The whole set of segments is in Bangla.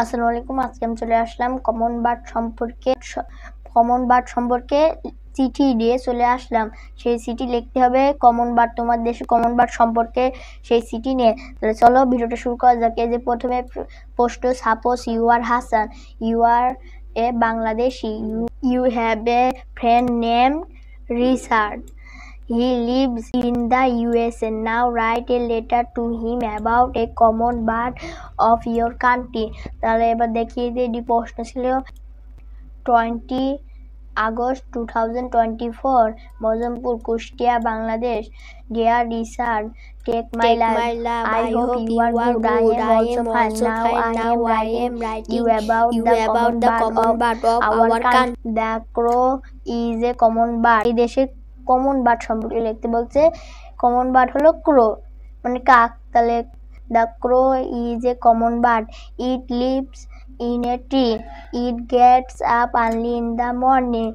আসসালামু আলাইকুম। আজকে আমি চলে আসলাম কমন বার্ড সম্পর্কে চিঠি দিয়ে চলে আসলাম। সেই চিঠি লিখতে হবে কমন বার্ড, তোমার দেশে কমন বার্ড সম্পর্কে সেই চিঠি নিয়ে। তাহলে চলো ভিডিওটা শুরু করা যাক। এই যে প্রথমে প্রশ্ন, suppose you are Hasan, you are a Bangladeshi, you have a friend name Richard, he lives in the USA. Now write a letter to him about a common bird of your country. তাহলে এবার দেখিয়ে দিই, এটি প্রশ্ন ছিল 20 August 2024, Mojompur, Kushtia, Bangladesh. Dear Richard, take my life. I hope you are good. I am also fine. Now I am writing you about the common bird of our country. The crow is a common bird. এই দেশে কমন বার্ড সম্পর্কে লিখতে বলছে। কমন বার্ড হলো ক্রো, মানে কাক। তাহলে the crow is a common bird. It lives in a tree. It gets up early in the morning.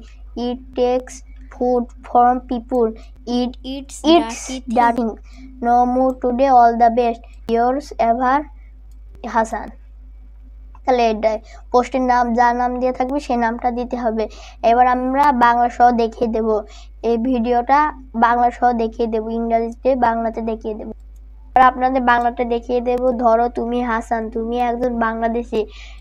It takes food from people. It eats dirty things. No more today. All the best. Yours ever, Hasan. তাহলে এটাই পোস্টের নাম, যার নাম দিয়ে থাকবে সেই নামটা দিতে হবে। এবার আমরা বাংলা সহ দেখিয়ে দেব, এই ভিডিওটা বাংলা সহ দেখিয়ে দেব, ইংরেজিতে বাংলাতে দেখিয়ে দেব। আপনাদের বাংলাটা দেখিয়ে দেব। ধরো তুমি হাসান, তুমি একজন বাংলাদেশি।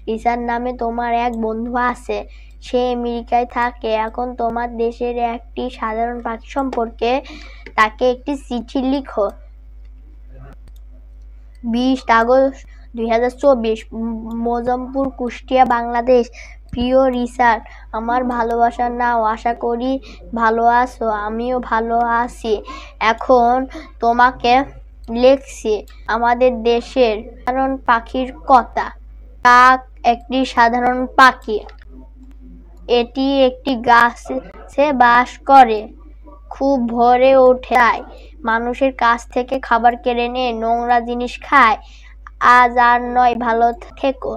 রিচার্ড নামে তোমার এক বন্ধু আছে, সে আমেরিকায় থাকে। এখন তোমার দেশের একটি সাধারণ পাখি সম্পর্কে তাকে একটি চিঠি লিখো। 20 আগস্ট 2024, মজমপুর, কুষ্টিয়া, বাংলাদেশ। প্রিয় রিচার্ড, আমার ভালোবাসার নাও। আশা করি ভালো আছো, আমিও ভালো আছি। এখন তোমাকে লিখছি আমাদের দেশের সাধারণ পাখির কথা। কাক একটি সাধারণ পাখি। এটি একটি গাছে বাস করে, খুব ভোরে ওঠে, তাই মানুষের কাছ থেকে খাবার কেড়ে নিয়ে নোংরা জিনিস খায়। আজ আর নয়, ভালো থেকো,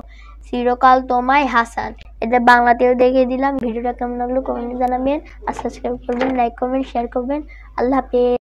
চিরকাল তোমায় হাসান। এটা বাংলাতেও দেখিয়ে দিলাম। ভিডিওটা কেমন লাগলো কমেন্টে জানাবেন, আর সাবস্ক্রাইব করবেন, লাইক করবেন, শেয়ার করবেন। আল্লাহ হাফেজ।